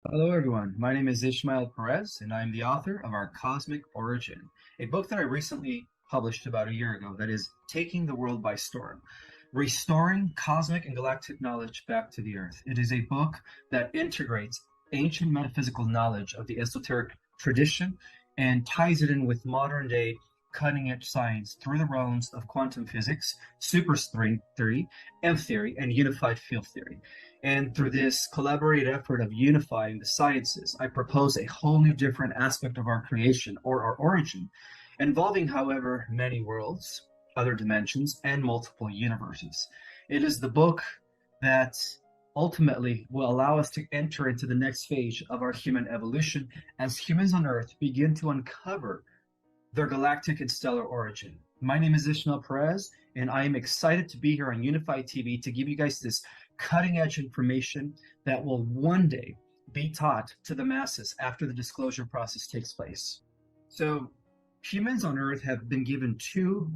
Hello, everyone. My name is Ismael Perez, and I'm the author of Our Cosmic Origin, a book that I recently published about a year ago that is taking the world by storm, restoring cosmic and galactic knowledge back to the Earth. It is a book that integrates ancient metaphysical knowledge of the esoteric tradition and ties it in with modern day cutting edge science through the realms of quantum physics, superstring theory, M theory, and unified field theory. And through this collaborative effort of unifying the sciences, I propose a whole new different aspect of our creation or our origin, involving, however, many worlds, other dimensions, and multiple universes. It is the book that ultimately will allow us to enter into the next phase of our human evolution as humans on Earth begin to uncover their galactic and stellar origin. My name is Ismael Perez, and I am excited to be here on Unified TV to give you guys this cutting edge information that will one day be taught to the masses after the disclosure process takes place. So, humans on Earth have been given two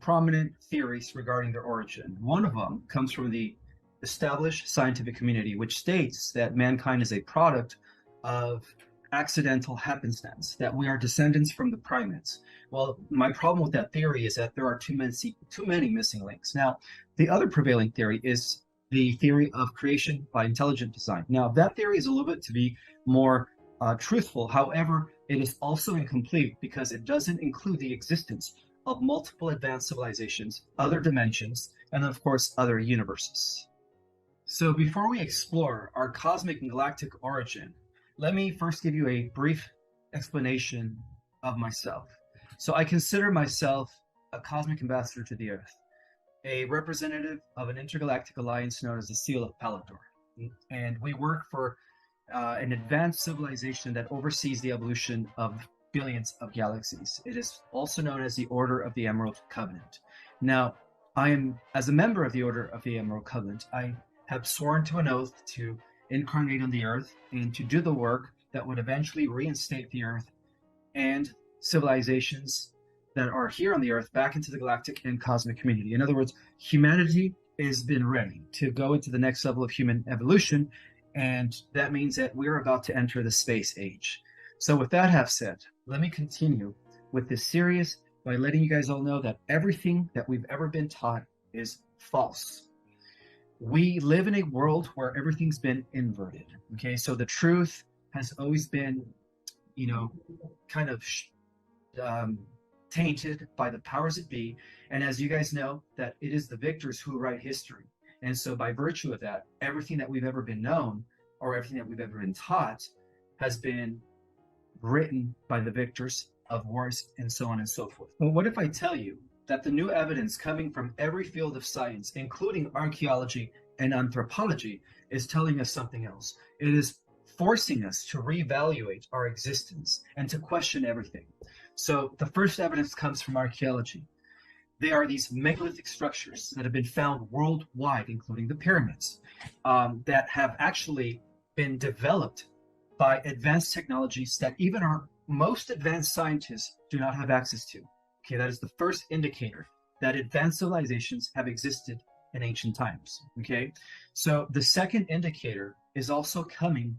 prominent theories regarding their origin. One of them comes from the established scientific community, which states that mankind is a product of accidental happenstance, that we are descendants from the primates. Well, my problem with that theory is that there are too many missing links. Now, the other prevailing theory is the theory of creation by intelligent design. Now, that theory is a little bit to be more truthful. However, it is also incomplete because it doesn't include the existence of multiple advanced civilizations, other dimensions, and of course, other universes. So before we explore our cosmic and galactic origin, let me first give you a brief explanation of myself. So I consider myself a cosmic ambassador to the Earth, a representative of an intergalactic alliance known as the Seal of Palador. And we work for an advanced civilization that oversees the evolution of billions of galaxies. It is also known as the Order of the Emerald Covenant. Now, as a member of the Order of the Emerald Covenant, I have sworn to an oath to incarnate on the Earth and to do the work that would eventually reinstate the Earth and civilizations that are here on the Earth back into the galactic and cosmic community. In other words, humanity has been ready to go into the next level of human evolution, and that means that we're about to enter the space age. So with that have said, let me continue with this series by letting you guys all know that everything that we've ever been taught is false. We live in a world where everything's been inverted. Okay, so the truth has always been, kind of tainted by the powers that be. And as you guys know, that it is the victors who write history. And so by virtue of that, everything that we've ever been known or everything that we've ever been taught has been written by the victors of wars and so on and so forth. Well, what if I tell you that the new evidence coming from every field of science, including archaeology and anthropology, is telling us something else? It is forcing us to reevaluate our existence and to question everything. So the first evidence comes from archaeology. They are these megalithic structures that have been found worldwide, including the pyramids, that have actually been developed by advanced technologies that even our most advanced scientists do not have access to. Okay, that is the first indicator that advanced civilizations have existed in ancient times. Okay, so the second indicator is also coming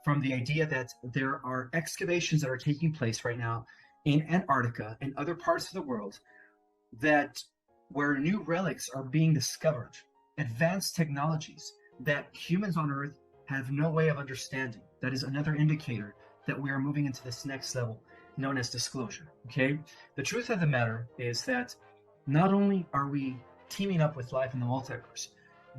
from the idea that there are excavations that are taking place right now in Antarctica and other parts of the world that where new relics are being discovered, advanced technologies that humans on Earth have no way of understanding. That is another indicator that we are moving into this next level known as disclosure. Okay, the truth of the matter is that not only are we teaming up with life in the multiverse,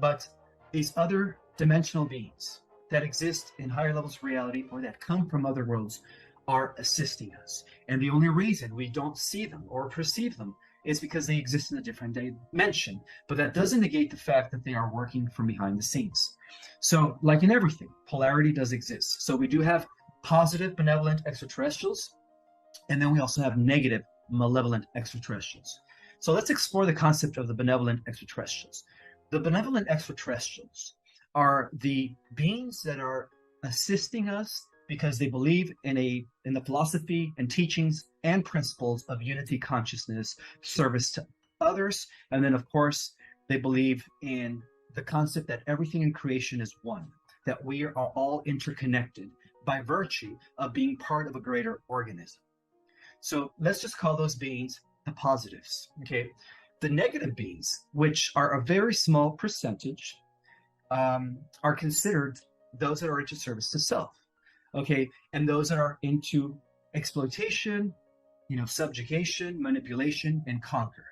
but these other dimensional beings that exist in higher levels of reality or that come from other worlds are assisting us. And the only reason we don't see them or perceive them is because they exist in a different dimension. But that doesn't negate the fact that they are working from behind the scenes. So, like in everything, polarity does exist. So we do have positive, benevolent extraterrestrials, and then we also have negative, malevolent extraterrestrials. So let's explore the concept of the benevolent extraterrestrials. The benevolent extraterrestrials are the beings that are assisting us because they believe in the philosophy and teachings and principles of unity consciousness, service to others, and then of course they believe in the concept that everything in creation is one. that we are all interconnected by virtue of being part of a greater organism. So let's just call those beings the positives, okay? The negative beings, which are a very small percentage, are considered those that are into service to self, okay? And those that are into exploitation, subjugation, manipulation, and conquer.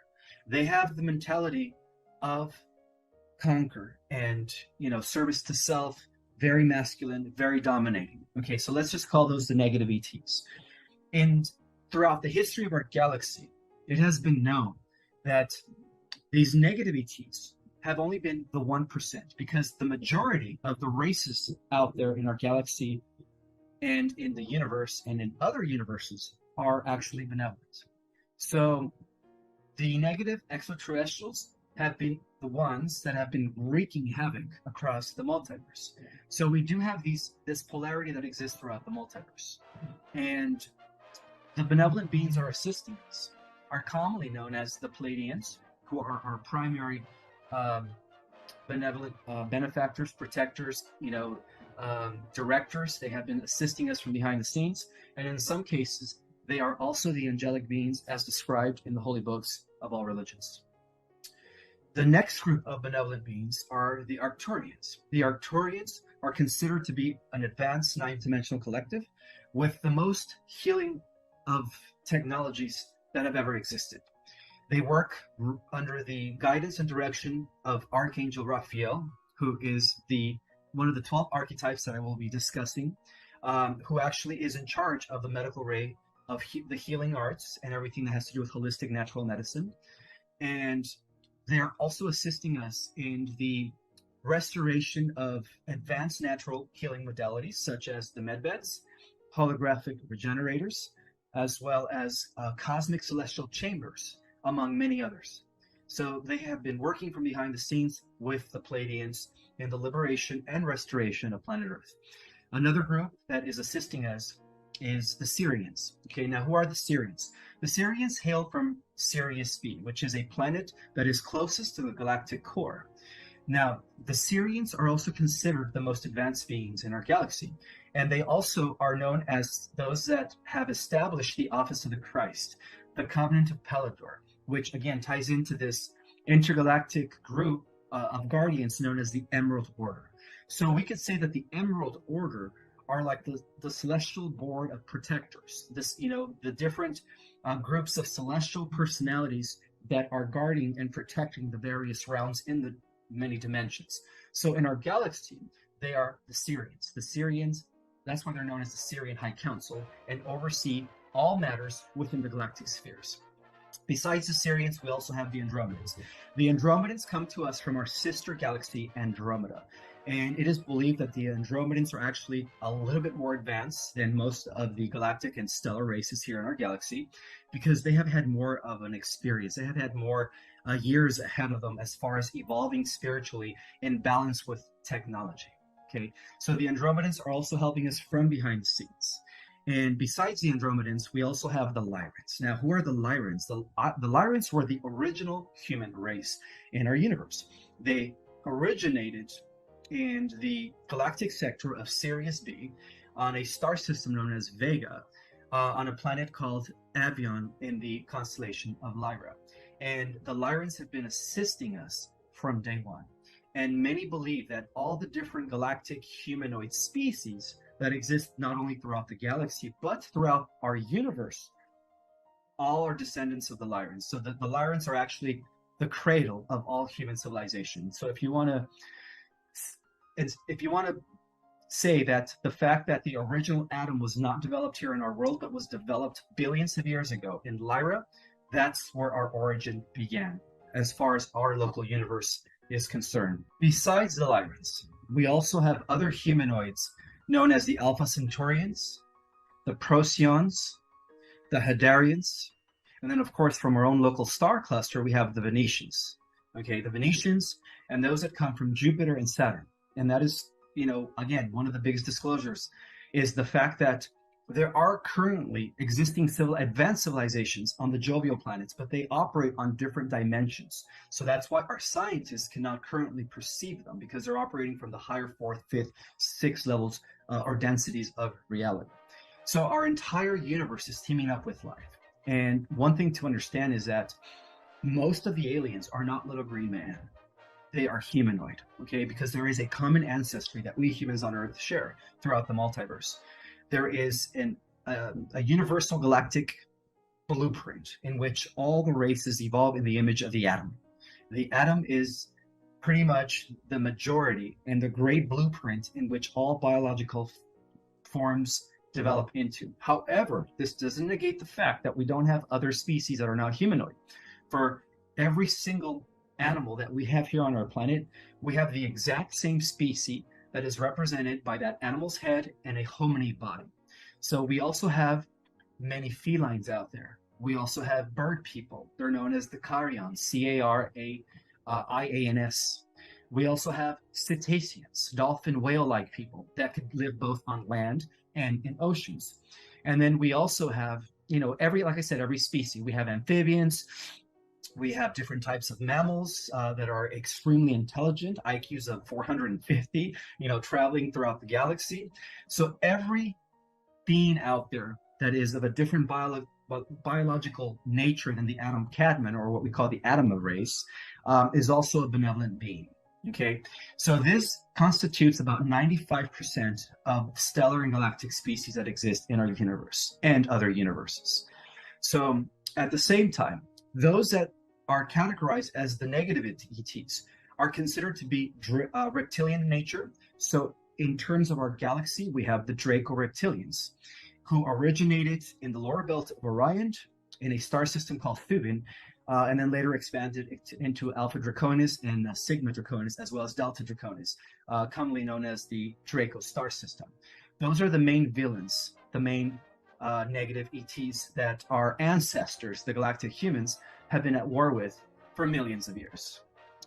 They have the mentality of conquer and, service to self, very masculine, very dominating. Okay, so let's just call those the negative ETs. And throughout the history of our galaxy, it has been known that these negative ETs have only been the 1%, because the majority of the races out there in our galaxy and in the universe and in other universes are actually benevolent. So the negative extraterrestrials have been the ones that have been wreaking havoc across the multiverse. So we do have this polarity that exists throughout the multiverse. And the benevolent beings are assisting us, are commonly known as the Pleiadians, who are our primary benevolent benefactors, protectors, directors. They have been assisting us from behind the scenes. And in some cases, they are also the angelic beings as described in the holy books of all religions. The next group of benevolent beings are the Arcturians. The Arcturians are considered to be an advanced ninth-dimensional collective with the most healing of technologies that have ever existed. They work under the guidance and direction of Archangel Raphael, who is one of the 12 archetypes that I will be discussing, who actually is in charge of the medical ray of the healing arts and everything that has to do with holistic natural medicine. And they're also assisting us in the restoration of advanced natural healing modalities, such as the medbeds, holographic regenerators, as well as cosmic celestial chambers, among many others. So they have been working from behind the scenes with the Pleiadians in the liberation and restoration of planet Earth. Another group that is assisting us is the Sirians. Okay, now who are the Sirians? The Sirians hail from Sirius B, which is a planet that is closest to the galactic core. Now, the Sirians are also considered the most advanced beings in our galaxy, and they also are known as those that have established the office of the Christ, the Covenant of Pelador, which again ties into this intergalactic group of guardians known as the Emerald Order. So we could say that the Emerald Order are like the celestial board of protectors. The different groups of celestial personalities that are guarding and protecting the various realms in the many dimensions. So in our galaxy, they are the Sirians. The Sirians, that's why they're known as the Sirian High Council, and oversee all matters within the galactic spheres. Besides the Sirians, we also have the Andromedans. The Andromedans come to us from our sister galaxy, Andromeda. And it is believed that the Andromedans are actually a little bit more advanced than most of the galactic and stellar races here in our galaxy, because they have had more of an experience. They have had more years ahead of them as far as evolving spiritually in balance with technology. Okay, so the Andromedans are also helping us from behind the scenes. And besides the Andromedans, we also have the Lyrans. Now, who are the Lyrans? The Lyrans were the original human race in our universe. They originated in the galactic sector of Sirius B on a star system known as Vega, on a planet called Avion in the constellation of Lyra. And the Lyrans have been assisting us from day one. And many believe that all the different galactic humanoid species that exist not only throughout the galaxy, but throughout our universe, all are descendants of the Lyrans. So the Lyrans are actually the cradle of all human civilization. So if you want to say that the fact that the original atom was not developed here in our world, but was developed billions of years ago in Lyra, that's where our origin began, as far as our local universe is concerned. Besides the Lyrans, we also have other humanoids known as the Alpha Centaurians, the Procyons, the Hadarians, and then, of course, from our own local star cluster, we have the Venetians. Okay, the Venetians and those that come from Jupiter and Saturn. And that is, again, one of the biggest disclosures is the fact that There are currently existing advanced civilizations on the jovial planets, but they operate on different dimensions. So that's why our scientists cannot currently perceive them, because they're operating from the higher fourth, fifth, sixth levels or densities of reality. So our entire universe is teaming up with life. And one thing to understand is that most of the aliens are not little green man. They are humanoid, okay? Because there is a common ancestry that we humans on Earth share throughout the multiverse. There is a universal galactic blueprint in which all the races evolve in the image of the atom. The atom is pretty much the majority and the great blueprint in which all biological forms develop into. However, this doesn't negate the fact that we don't have other species that are not humanoid. For every single animal that we have here on our planet, we have the exact same species that is represented by that animal's head and a hominid body. So we also have many felines out there. We also have bird people. They're known as the Carians, Carians. We also have cetaceans, dolphin whale-like people that could live both on land and in oceans. And then we also have, like I said, every species. We have amphibians. We have different types of mammals that are extremely intelligent, IQs of 450, traveling throughout the galaxy. So every being out there that is of a different biological nature than the atom cadmium, or what we call the atom race, is also a benevolent being. Okay, so this constitutes about 95% of stellar and galactic species that exist in our universe and other universes. So at the same time, those that are categorized as the negative ETs are considered to be reptilian in nature. So in terms of our galaxy, we have the Draco reptilians, who originated in the lower belt of Orion in a star system called Thuban, and then later expanded into Alpha Draconis and Sigma Draconis, as well as Delta Draconis, commonly known as the Draco star system. Those are the main villains, the main negative ETs that our ancestors, the galactic humans, have been at war with for millions of years.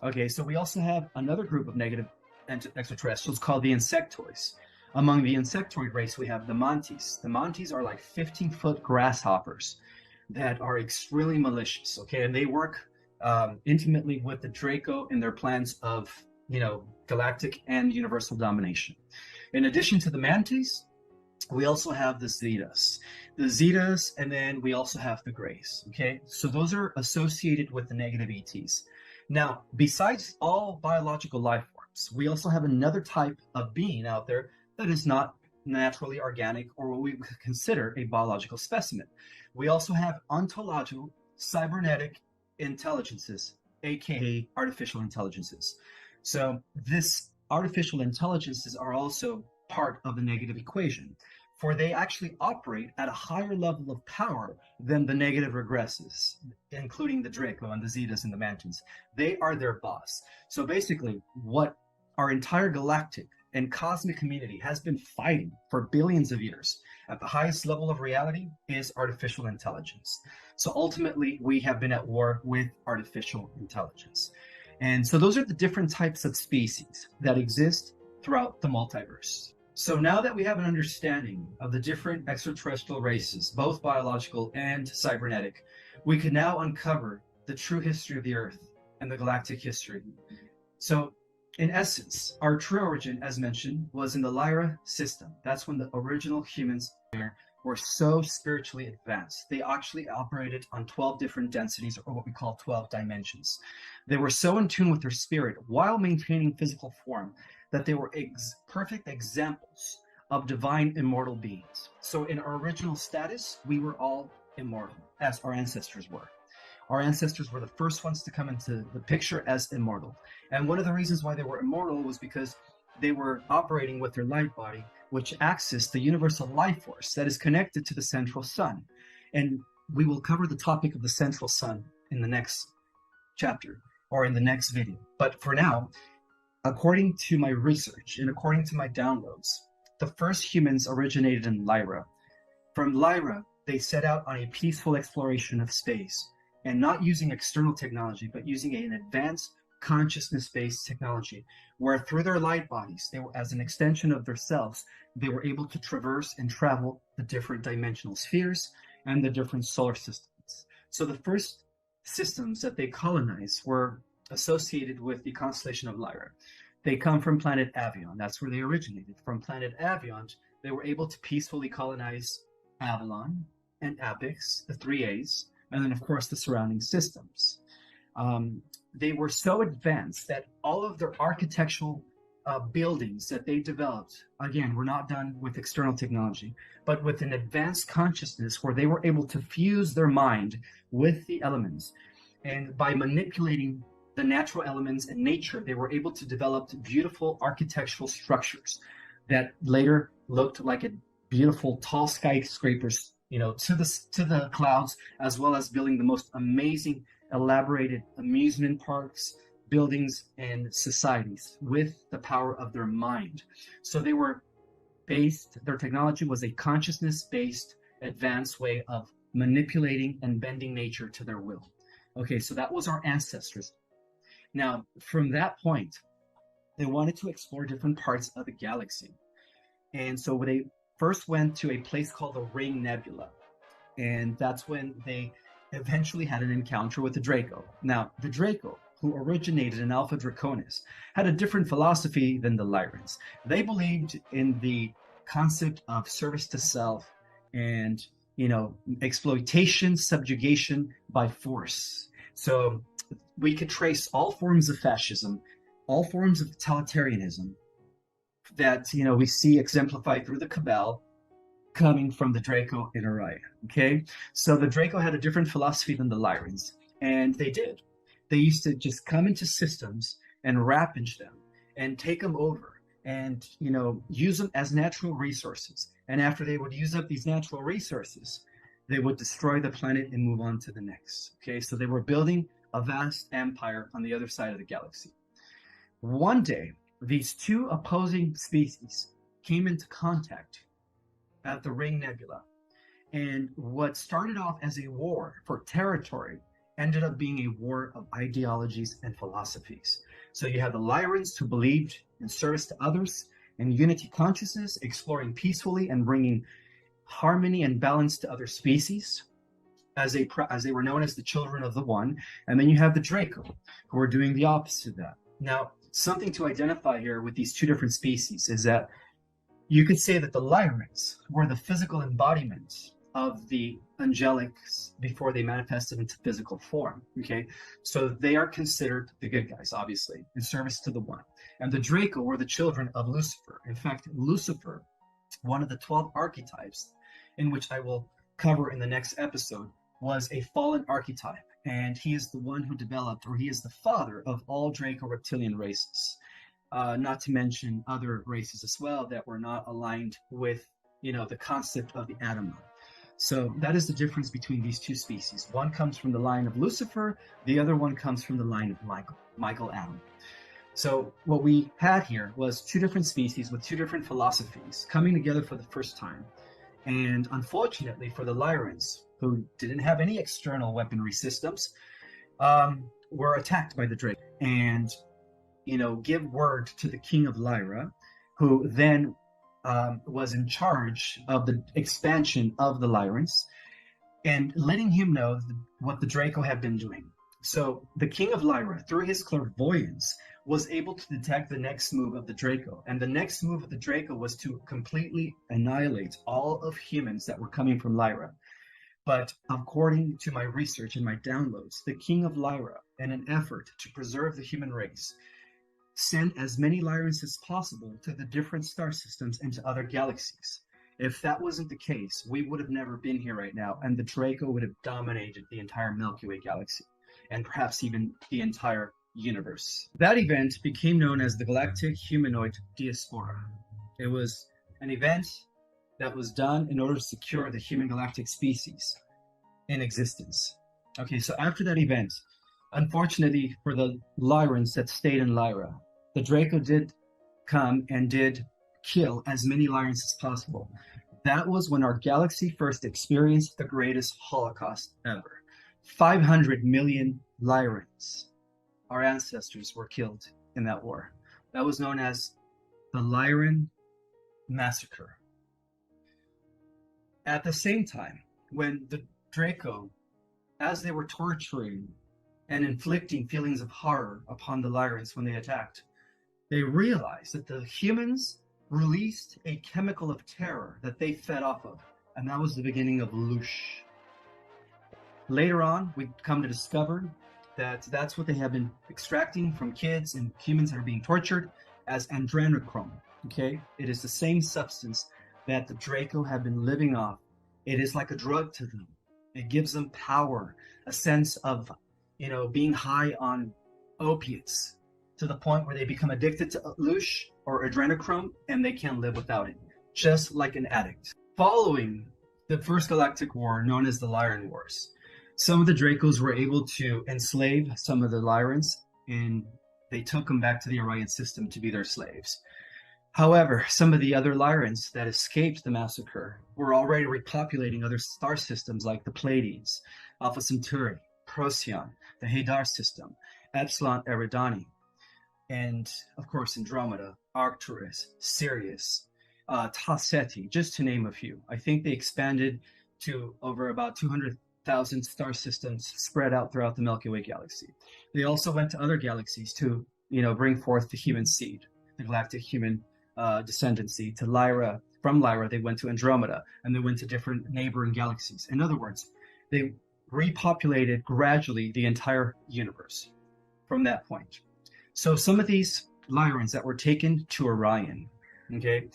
Okay, so we also have another group of negative extraterrestrials called the insectoids. Among the insectoid race, we have the mantis. The mantis are like 15-foot grasshoppers that are extremely malicious, okay? And they work intimately with the Draco in their plans of, galactic and universal domination. In addition to the mantis, we also have the Zetas. The Zetas, and then we also have the Greys, okay? So those are associated with the negative ETs. Now, besides all biological life forms, we also have another type of being out there that is not naturally organic, or what we consider a biological specimen. We also have ontological cybernetic intelligences, aka artificial intelligences. So this artificial intelligences are also part of the negative equation, for they actually operate at a higher level of power than the negative regresses, including the Draco and the Zetas and the Mantis. They are their boss. So basically, what our entire galactic and cosmic community has been fighting for billions of years at the highest level of reality is artificial intelligence. So ultimately, we have been at war with artificial intelligence. And so those are the different types of species that exist throughout the multiverse. So now that we have an understanding of the different extraterrestrial races, both biological and cybernetic, we can now uncover the true history of the Earth and the galactic history. So in essence, our true origin, as mentioned, was in the Lyra system. That's when the original humans were so spiritually advanced. They actually operated on 12 different densities, or what we call 12 dimensions. They were so in tune with their spirit while maintaining physical form that they were perfect examples of divine immortal beings. So in our original status, we were all immortal, as our ancestors were. Our ancestors were the first ones to come into the picture as immortal. And one of the reasons why they were immortal was because they were operating with their light body, which accessed the universal life force that is connected to the central sun. And we will cover the topic of the central sun in the next chapter or in the next video. But for now, according to my research and according to my downloads, the first humans originated in Lyra. From Lyra, they set out on a peaceful exploration of space, and not using external technology, but using an advanced consciousness-based technology, where through their light bodies, they were, as an extension of themselves, they were able to traverse and travel the different dimensional spheres and the different solar systems. So the first systems that they colonized were associated with the constellation of Lyra. They come from planet Avion. That's where they originated. From planet Avion, they were able to peacefully colonize Avalon and Apix, the three A's, and then, of course, the surrounding systems. They were so advanced that all of their architectural buildings that they developed, again, were not done with external technology, but with an advanced consciousness where they were able to fuse their mind with the elements. And by manipulating the natural elements and nature, they were able to develop beautiful architectural structures that later looked like a beautiful tall skyscrapers, to the clouds, as well as building the most amazing, elaborated amusement parks, buildings, and societies with the power of their mind. So they were their technology was a consciousness-based, advanced way of manipulating and bending nature to their will. Okay, so that was our ancestors. Now, from that point, they wanted to explore different parts of the galaxy. And so they first went to a place called the Ring Nebula. And that's when they eventually had an encounter with the Draco. Now, the Draco, who originated in Alpha Draconis, had a different philosophy than the Lyrans. They believed in the concept of service to self and, exploitation, subjugation by force. So we could trace all forms of fascism, all forms of totalitarianism that, we see exemplified through the Cabal coming from the Draco in Orion. Okay, so the Draco had a different philosophy than the Lyrans, and they did. They used to just come into systems and ravage them and take them over and, use them as natural resources. And after they would use up these natural resources, they would destroy the planet and move on to the next. Okay, so they were building a vast empire on the other side of the galaxy. One day, these two opposing species came into contact at the Ring Nebula. And what started off as a war for territory ended up being a war of ideologies and philosophies. So you have the Lyrans, who believed in service to others and unity consciousness, exploring peacefully and bringing harmony and balance to other species, as they were known as the Children of the One. And then you have the Draco, who are doing the opposite of that. Now, something to identify here with these two different species is that you could say that the Lyrans were the physical embodiment of the angelics before they manifested into physical form. Okay, so they are considered the good guys, obviously, in service to the One. And the Draco were the children of Lucifer. In fact, Lucifer, one of the 12 archetypes, in which I will cover in the next episode, was a fallen archetype. And he is the one who developed, or he is the father of all Draco reptilian races. Not to mention other races as well that were not aligned with, the concept of the Adamite. So that is the difference between these two species. One comes from the line of Lucifer, the other one comes from the line of Michael Adam. So what we had here was two different species with two different philosophies coming together for the first time. And unfortunately for the Lyrans, who didn't have any external weaponry systems, were attacked by the Drake and, give word to the king of Lyra, who then was in charge of the expansion of the Lyrans, and letting him know what the Draco had been doing. So the king of Lyra, through his clairvoyance, was able to detect the next move of the Draco. And the next move of the Draco was to completely annihilate all of humans that were coming from Lyra. But according to my research and my downloads, the king of Lyra, in an effort to preserve the human race, sent as many Lyrans as possible to the different star systems and to other galaxies. If that wasn't the case, we would have never been here right now, and the Draco would have dominated the entire Milky Way galaxy, and perhaps even the entire universe. That event became known as the Galactic Humanoid Diaspora. It was an event that was done in order to secure the human galactic species in existence. Okay, so after that event, unfortunately for the Lyrans that stayed in Lyra, the Draco did come and did kill as many Lyrans as possible. That was when our galaxy first experienced the greatest Holocaust ever. 500 million Lyrans our ancestors were killed in that war. That was known as the Lyran Massacre. At the same time, when the Draco, as they were torturing and inflicting feelings of horror upon the Lyrans when they attacked, they realized that the humans released a chemical of terror that they fed off of, and that was the beginning of Lush. Later on, we come to discover that that's what they have been extracting from kids and humans that are being tortured as adrenochrome. Okay, it is the same substance that the Draco have been living off. It is like a drug to them. It gives them power, a sense of, being high on opiates to the point where they become addicted to lush or adrenochrome and they can't live without it, just like an addict. Following the First Galactic War, known as the Lyran Wars, some of the Dracos were able to enslave some of the Lyrans, and they took them back to the Orion system to be their slaves. However, some of the other Lyrans that escaped the massacre were already repopulating other star systems like the Pleiades, Alpha Centauri, Procyon, the Hadar system, Epsilon Eridani, and of course Andromeda, Arcturus, Sirius, Ta Ceti, just to name a few. I think they expanded to over about 200,000 star systems spread out throughout the Milky Way galaxy. They also went to other galaxies to, bring forth the human seed, the galactic human descendancy. To Lyra, from Lyra, they went to Andromeda, and they went to different neighboring galaxies. In other words, they repopulated gradually the entire universe from that point. So some of these Lyrans that were taken to Orion, okay,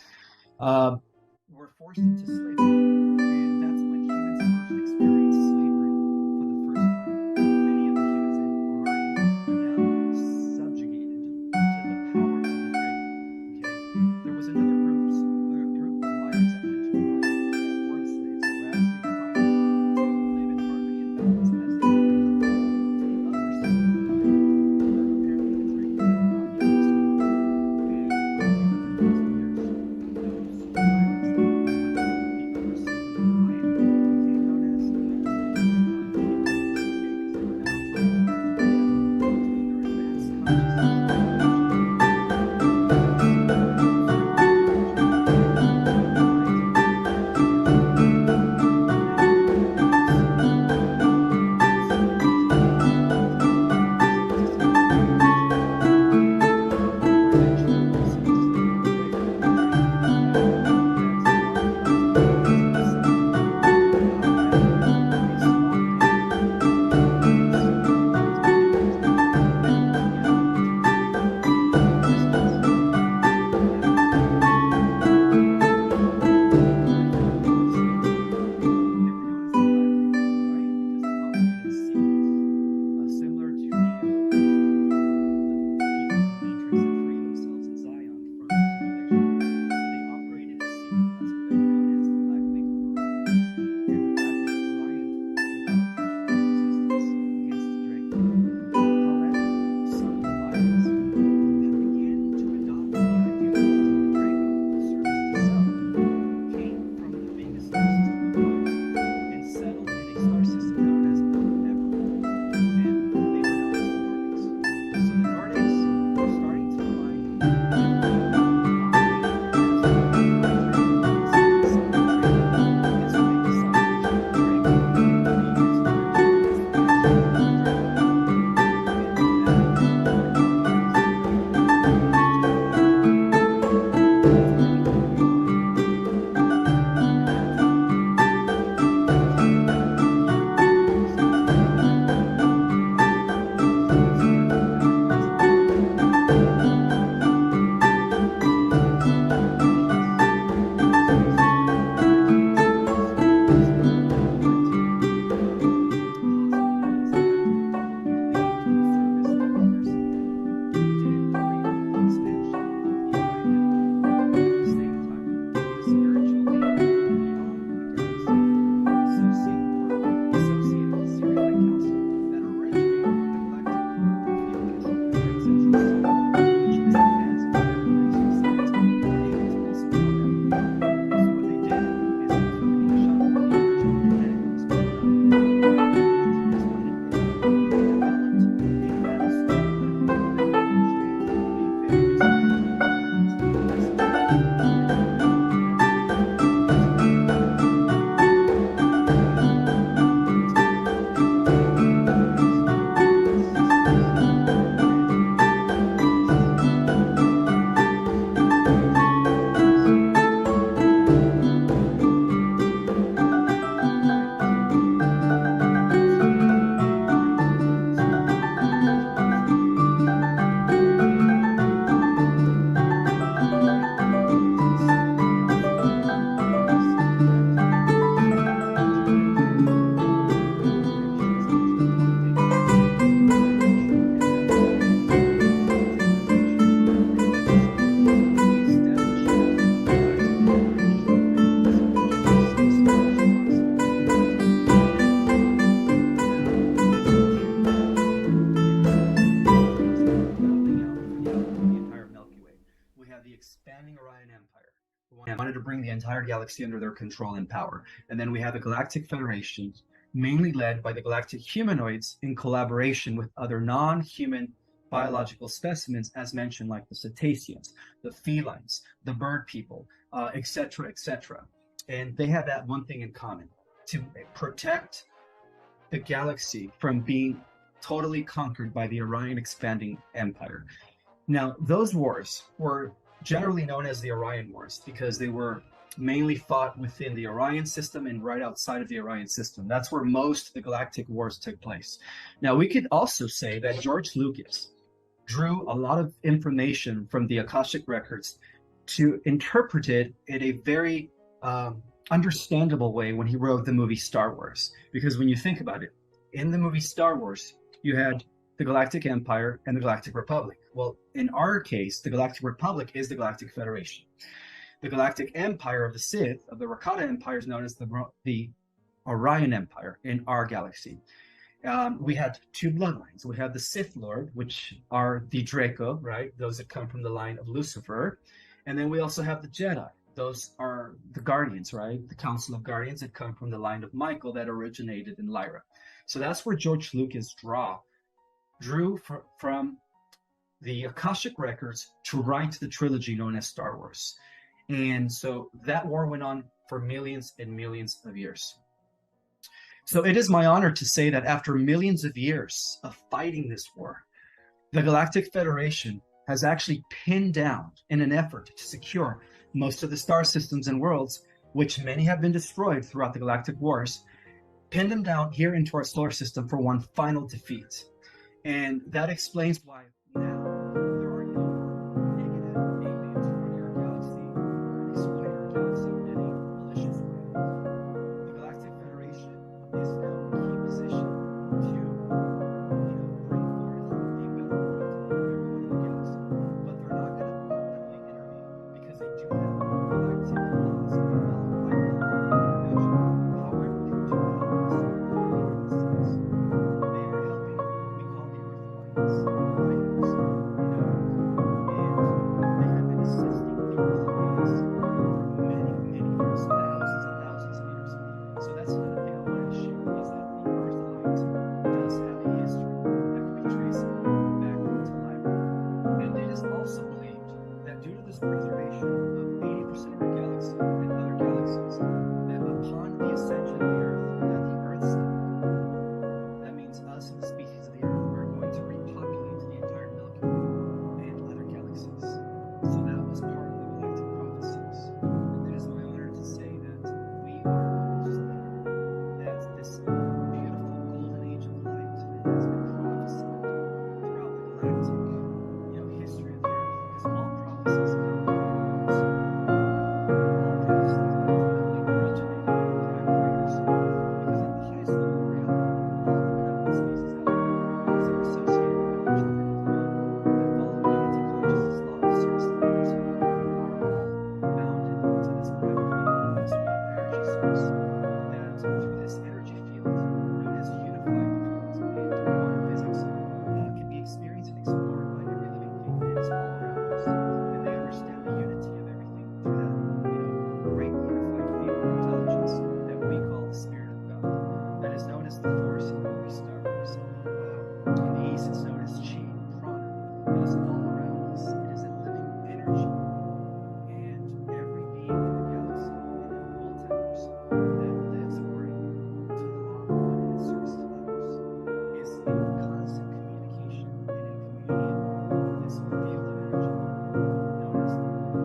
were forced into slavery. And that's when humans first experienced slavery for the first time. Many of the humans in Orion are now subjugated to the power of the Draco. Okay, there was another group of Lyrans that went to Orion that weren't slaves, that were actually trying to live in harmony and balance as they were to the upper system of Orion. Apparently, the Draco had not yet discovered, and probably within 1,000 years, those Lyrans that went to the upper system of Orion entire galaxy under their control and power. And then we have the Galactic Federation, mainly led by the galactic humanoids in collaboration with other non-human biological specimens, as mentioned, like the cetaceans, the felines, the bird people, etc., etc. And they have that one thing in common: to protect the galaxy from being totally conquered by the Orion expanding empire. Now, those wars were generally known as the Orion Wars because they were mainly fought within the Orion system and right outside of the Orion system. That's where most of the galactic wars took place. Now, we could also say that George Lucas drew a lot of information from the Akashic records to interpret it in a very understandable way when he wrote the movie Star Wars. Because when you think about it, in the movie Star Wars, you had the Galactic Empire and the Galactic Republic. Well, in our case, the Galactic Republic is the Galactic Federation. The Galactic Empire of the Sith, of the Rakata Empire, is known as the Orion Empire in our galaxy. We had two bloodlines. We have the Sith Lord, which are the Draco, right? Those that come from the line of Lucifer. And then we also have the Jedi. Those are the Guardians, right? The Council of Guardians that come from the line of Michael that originated in Lyra. So that's where George Lucas drew from the Akashic records to write the trilogy known as Star Wars. And so that war went on for millions and millions of years. So it is my honor to say that after millions of years of fighting this war, the Galactic Federation has actually pinned down in an effort to secure most of the star systems and worlds, which many have been destroyed throughout the galactic wars, pinned them down here into our solar system for one final defeat. And that explains why now there are no more negative aliens running our galaxy or exploiting our galaxy in any malicious way. The Galactic Federation is now in a key position to, bring forth the ability to everyone in the galaxy. But they're not going to openly intervene because they do have galactic laws and developed by the law of invention. However, they're doing all this for themselves. They are helping what we call the Earth Alliance, and they have been assisting the Earth Alliance for many, many years, thousands and thousands of years. So that's another thing I wanted to share, is that the Earth Alliance does have a history that can be traced back to Lyra. And it is also believed that due to this preservation of 80% of our galaxy and other galaxies, that upon the ascension of the Earth, that the Earth stock, that means us and the species of the Earth are going to repopulate the entire Milky Way and other galaxies. So that was part of the galactic prophecies. And it is my honor to say that we are almost there. That this beautiful golden age of light that has been prophesied throughout the galactic, history of the Earth, because all prophecies come from words. All prophecies ultimately originated with prime creators. Because at the highest level of reality, all the benevolent species out there, because they're associated with children of God that follow the unity consciousness law of source leaders, are all bounded to this prime creator, this one energy source, that through this energy field known as unified fields in quantum physics can be experienced and explored by every living thing, and it's all around us. And they understand the unity of everything through that, great unified field of intelligence that we call the Spirit of God. That is known as the Force in the movie Star Wars. In the East, it's known as Chi, Prana. It is all around us. It is a living energy. And every being in the galaxy and in the multiverse that lives according to the law of one and in service to others is in constant communication and in communion with this field of energy known as the world.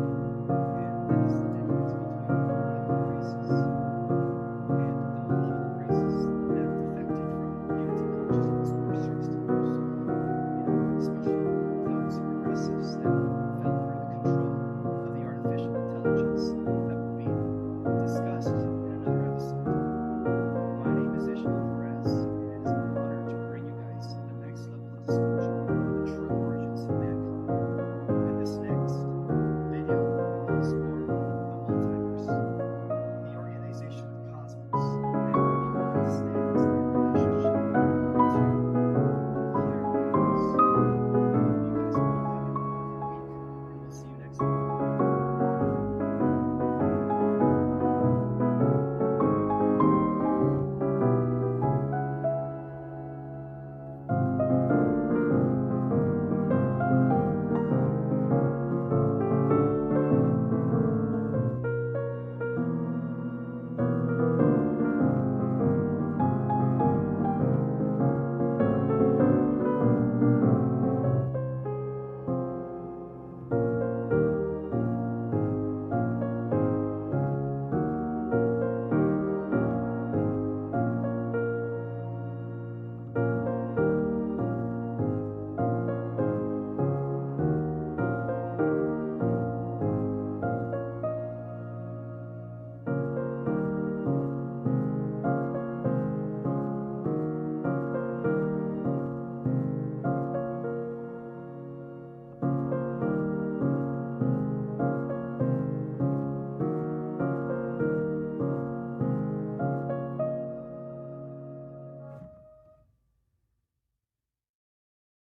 And that is the difference between human races and the human races that defected from unity consciousness or service to others. Especially those progressives that fell under the control of the artificial intelligence that will be discussed